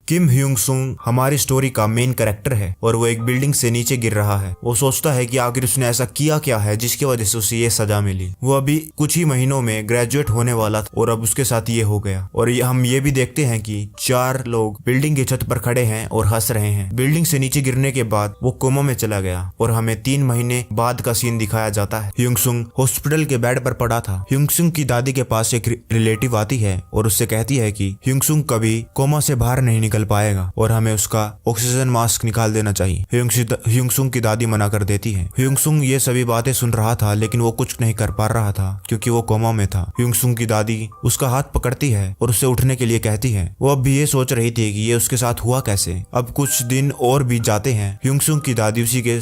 किम ह्यूंग सुंग हमारी स्टोरी का मेन कैरेक्टर है और वो एक बिल्डिंग से नीचे गिर रहा है। वो सोचता है कि आखिर उसने ऐसा किया क्या है जिसकी वजह से उसे ये सजा मिली। वो अभी कुछ ही महीनों में ग्रेजुएट होने वाला था और अब उसके साथ ये हो गया। और हम ये भी देखते हैं कि 4 लोग बिल्डिंग की छत पर खड़े हैं और हंस रहे हैं। बिल्डिंग से नीचे गिरने के बाद वो कोमा में चला गया और हमें 3 महीने बाद का सीन दिखाया जाता है। ह्यूंग सुंग हॉस्पिटल के बेड पर पड़ा था। ह्यूंग सुंग की दादी के पास एक रिलेटिव आती है और उससे कहती है कि ह्यूंग सुंग कभी कोमा से बाहर नहीं निकल पाएगा और हमें उसका ऑक्सीजन मास्क निकाल देना चाहिए। ह्यूंग सुंग की दादी मना कर देती है। ह्यूंग सुंग ये सभी बातें सुन रहा था लेकिन वो कुछ नहीं कर पा रहा था क्योंकि वो कोमा में था। ह्यूंग सुंग की दादी उसका हाथ पकड़ती है और उससे उठने के लिए कहती है। वो अब भी ये सोच रही थी कि ये उसके साथ हुआ कैसे। अब कुछ दिन और बीत जाते हैं। ह्यूंग सुंग की दादी उसी के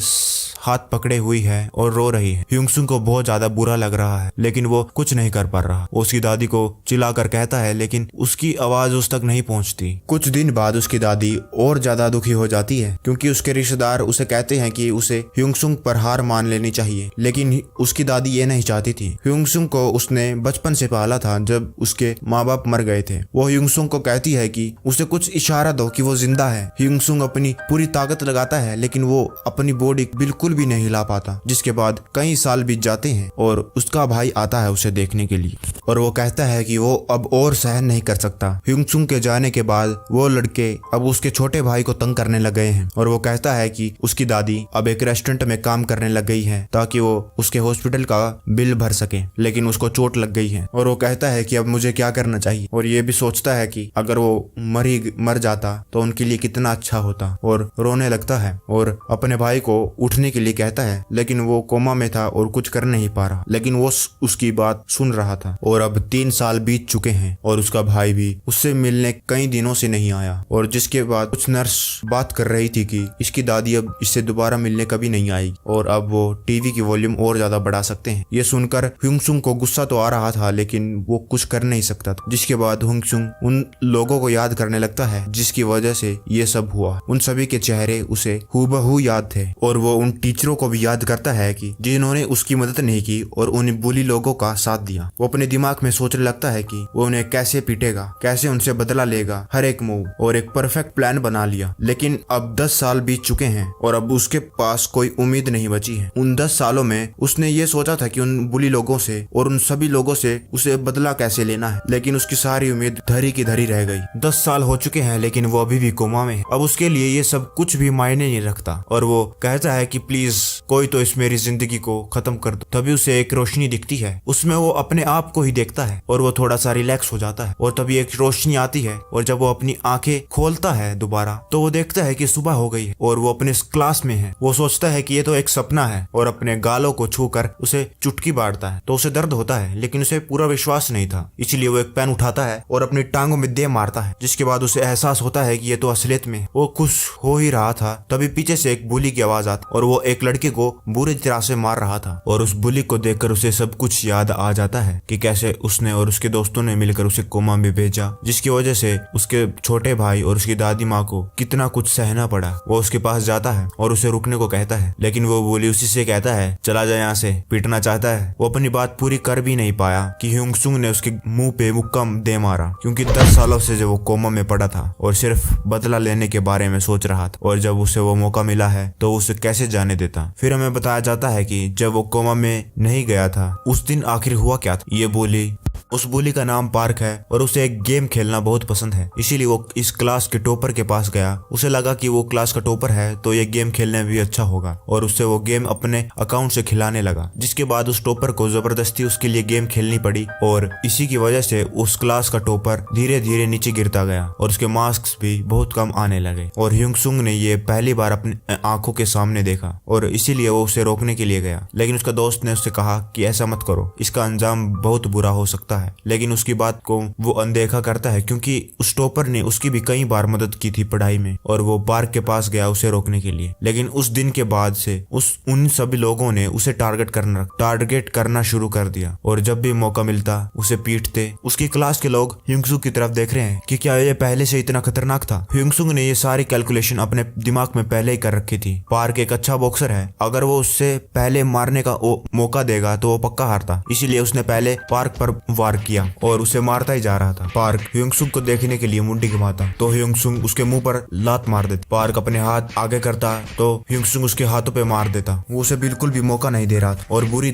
हाथ पकड़े हुई है और रो रही है। ह्यूंग सुंग को बहुत ज्यादा बुरा लग रहा है लेकिन वो कुछ नहीं कर पा रहा। वो उसकी दादी को चिल्लाकर कहता है लेकिन उसकी आवाज उस तक नहीं पहुंचती। कुछ दिन बाद उसकी दादी और ज्यादा दुखी हो जाती है क्योंकि उसके रिश्तेदार उसे कहते हैं कि उसे ह्यूंग सुंग पर हार मान लेनी चाहिए, लेकिन उसकी दादी ये नहीं चाहती थी। ह्यूंग सुंग को उसने बचपन से पाला था जब उसके माँ बाप मर गए थे। वो ह्यूंग सुंग को कहती है कि उसे कुछ इशारा दो कि वो जिंदा है। ह्यूंग सुंग अपनी पूरी ताकत लगाता है लेकिन वो अपनी बॉडी बिल्कुल भी नहीं हिला पाता। जिसके बाद कई साल बीत जाते हैं और उसका भाई आता है उसे देखने के लिए और वो कहता है कि वो अब और सहन नहीं कर सकता। ह्यूंग सुंग के जाने के बाद वो लड़के अब उसके छोटे भाई को तंग करने लग गए हैं और वो कहता है कि उसकी दादी अब एक रेस्टोरेंट में काम करने लग गई है ताकि वो उसके हॉस्पिटल का बिल भर सके, लेकिन उसको चोट लग गई है और वो कहता है कि अब मुझे क्या करना चाहिए। और ये भी सोचता है कि अगर वो मर जाता तो उनके लिए कितना अच्छा होता और रोने लगता है और अपने भाई को उठने के लिए कहता है लेकिन वो कोमा में था और कुछ कर नहीं पा रहा, लेकिन वो उसकी बात सुन रहा था। और अब 3 साल बीत चुके हैं और उसका भाई भी उससे मिलने कई दिनों से नहीं आया और जिसके बाद कुछ नर्स बात कर रही थी कि इसकी दादी अब इससे दोबारा मिलने कभी नहीं आएगी और अब वो टीवी की वॉल्यूम और ज्यादा बढ़ा सकते हैं। ये सुनकर ह्यूंग सुंग को गुस्सा तो आ रहा था लेकिन वो कुछ कर नहीं सकता था। जिसके बाद ह्यूंग सुंग उन लोगों को याद करने लगता है जिसकी वजह से ये सब हुआ। उन सभी के चेहरे उसे हूबहू याद थे और वो उन टीचरों को भी याद करता है कि जिन्होंने उसकी मदद नहीं की और उन बुली लोगों का साथ दिया। वो अपने दिमाग में सोचने लगता है कि वो उन्हें कैसे पीटेगा, कैसे उनसे बदला लेगा हर एक मूव, और एक परफेक्ट प्लान बना लिया। लेकिन अब 10 साल बीत चुके हैं और अब उसके पास कोई उम्मीद नहीं बची है। उन 10 सालों में उसने ये सोचा था कि उन बुली लोगों से और उन सभी लोगों से उसे बदला कैसे लेना है, लेकिन उसकी सारी उम्मीद धरी की धरी रह गई। 10 साल हो चुके हैं लेकिन वो अभी भी कोमा में है। अब उसके लिए ये सब कुछ भी मायने नहीं रखता और वो कहता है कि प्लीज कोई तो इस मेरी जिंदगी को खत्म कर दो। तभी उसे एक रोशनी दिखती है, उसमें वो अपने आप को ही देखता है और वो थोड़ा सा रिलैक्स हो जाता है। और तभी एक रोशनी आती है और जब वो अपनी आंखें खोलता है दोबारा तो वो देखता है कि सुबह हो गई है और वो अपने क्लास में है। वो सोचता है कि ये तो एक सपना है और अपने गालों को छूकर उसे चुटकी बांटता है तो उसे दर्द होता है, लेकिन उसे पूरा विश्वास नहीं था, इसलिए वो एक पेन उठाता है और अपनी टांगों में दे मारता है। जिसके बाद उसे एहसास होता है कि ये तो असलियत में। वो खुश हो ही रहा था तभी पीछे से एक बुली की आवाज आती और वो एक लड़के को बुरी तरह से मार रहा था और उस बुली को देखकर उसे सब कुछ याद आ जाता है कि कैसे उसने और उसके दोस्तों ने मिलकर उसे कोमा में भेजा, जिसकी वजह से उसके छोटे भाई और उसकी दादी माँ को कितना कुछ सहना पड़ा। वो उसके पास जाता है और उसे रुकने को कहता है लेकिन वो बुली उसी से कहता है चला जा यहाँ से, पीटना चाहता है। वो अपनी बात पूरी कर भी नहीं पाया कि ह्यूंग सुंग ने उसके मुंह पे मुक्का दे मारा क्योंकि 10 सालों से जब वो कोमा में पड़ा था और सिर्फ बदला लेने के बारे में सोच रहा था और जब उसे वो मौका मिला है तो उसे कैसे जाने देता। फिर हमें बताया जाता है कि जब वो कोमा में नहीं गया था उस दिन आखिर हुआ क्या था। ये बुली, उस बुली का नाम पार्क है और उसे एक गेम खेलना बहुत पसंद है, इसीलिए वो इस क्लास के टॉपर के पास गया। उसे लगा कि वो क्लास का टॉपर है तो ये गेम खेलने में भी अच्छा होगा और उससे वो गेम अपने अकाउंट से खिलाने लगा। जिसके बाद उस टॉपर को जबरदस्ती उसके लिए गेम खेलनी पड़ी और इसी की वजह से उस क्लास का टॉपर धीरे धीरे नीचे गिरता गया और उसके मार्क्स भी बहुत कम आने लगे। और ह्यूंग सुंग ने ये पहली बार अपनी आंखों के सामने देखा और इसीलिए वो उसे रोकने के लिए गया, लेकिन उसका दोस्त ने उससे कहा कि ऐसा मत करो, इसका अंजाम बहुत बुरा हो सकता है। लेकिन उसकी बात को वो अनदेखा करता है क्योंकि उस टॉपर ने उसकी भी कई बार मदद की थी पढ़ाई में और वो पार्क के पास गया उसे रोकने के लिए। लेकिन उस दिन के बाद से उन सभी लोगों ने उसे टारगेट करना शुरू कर दिया और जब भी मौका मिलता उसे पीटते। उसकी क्लास के लोग ह्यूंग सुंग की तरफ देख रहे हैं कि क्या ये पहले से इतना खतरनाक था। ह्यूंग सुंग ने ये सारी कैलकुलेशन अपने दिमाग में पहले ही कर रखी थी। पार्क एक अच्छा बॉक्सर है, अगर वो उससे पहले मारने का मौका देगा तो वो पक्का हारता, इसीलिए उसने पहले पार्क पर पार्क किया और उसे मारता ही जा रहा था। पार्क ह्योंग-सुक को देखने के लिए मुंडी घुमाता तो ह्योंग-सुक उसके मुंह पर लात मार देता। पार्क अपने हाथ आगे करता तो ह्योंग-सुक उसके हाथों पे मार देता। वो उसे बिल्कुल भी मौका नहीं दे रहा था और पूरी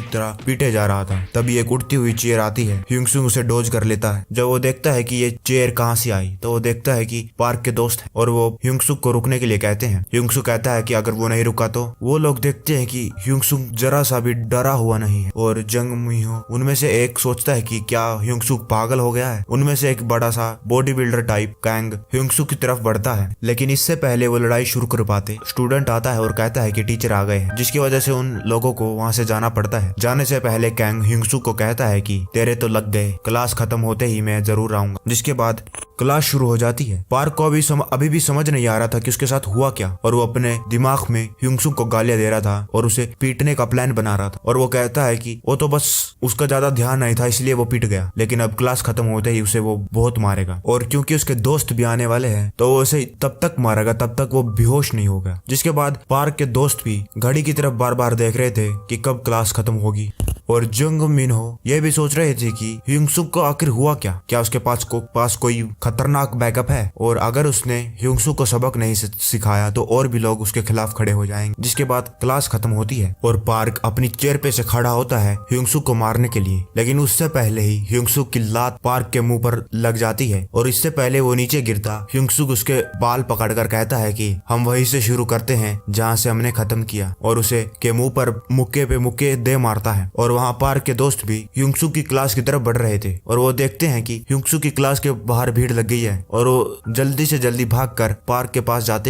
तरह पीटे जा रहा था। तभी एक उड़ती हुई चेयर आती है। ह्योंग-सुक उसे डोज कर लेता है। जब वो देखता है कि ये चेयर कहाँ से आई तो वो देखता है कि पार्क के दोस्त हैं और वो ह्योंग-सुक को रुकने के लिए कहते हैं। ह्योंग-सुक कहता है कि अगर वो नहीं रुका तो वो लोग देखते हैं कि ह्योंग-सुक जरा सा भी डरा हुआ नहीं है और जंग मिहो उनमें से एक सोचता है कि क्या ह्योंग-सुक पागल हो गया है। उनमें से एक बड़ा सा बॉडी बिल्डर टाइप कैंग ह्योंग-सुक की तरफ बढ़ता है, लेकिन इससे पहले वो लड़ाई शुरू कर पाते स्टूडेंट आता है और कहता है कि टीचर आ गए हैं, जिसकी वजह से उन लोगों को वहां से जाना पड़ता है। जाने से पहले कैंग ह्योंग-सुक को कहता है कि तेरे तो लग गए, क्लास खत्म होते ही मैं जरूर आऊंगा। जिसके बाद क्लास शुरू हो जाती है। पार्क को अभी भी समझ नहीं आ रहा था कि उसके साथ हुआ क्या और वो अपने दिमाग में ह्योंग-सुक को गालियां दे रहा था और उसे पीटने का प्लान बना रहा था। और वो कहता है कि वो तो बस उसका ज्यादा ध्यान नहीं था इसलिए वो पीट गया, लेकिन अब क्लास खत्म होते ही उसे वो बहुत मारेगा और क्योंकि उसके दोस्त भी आने वाले हैं तो वो उसे तब तक मारेगा तब तक वो बेहोश नहीं होगा। जिसके बाद पार्क के दोस्त भी घड़ी की तरफ बार बार देख रहे थे कि कब क्लास खत्म होगी और जंग मिन्हो ये भी सोच रहे थे कि ह्योंग-सुक को आखिर हुआ क्या उसके पास कोई खतरनाक बैकअप है और अगर उसने ह्योंग-सुक को सबक नहीं सिखाया तो और भी लोग उसके खिलाफ खड़े हो जाएंगे। जिसके बाद क्लास खत्म होती है और पार्क अपनी चेयर पे से खड़ा होता है ह्योंग-सुक को मारने के लिए, लेकिन उससे पहले ही ह्योंग-सुक की लात पार्क के मुंह पर लग जाती है और इससे पहले वो नीचे गिरता ह्योंग-सुक उसके बाल पकड़कर कहता है कि हम वहीं से शुरू करते हैं जहाँ से हमने खत्म किया और उसे के मुंह पर मुक्के पे मुक्के दे मारता है। और वहाँ पार्क के दोस्त भी ह्योंग-सुक की क्लास की तरफ बढ़ रहे थे और वो देखते हैं कि ह्योंग-सुक की क्लास के बाहर भीड़ लग गई है और वो जल्दी से जल्दी भागकर पार्क के पास जाते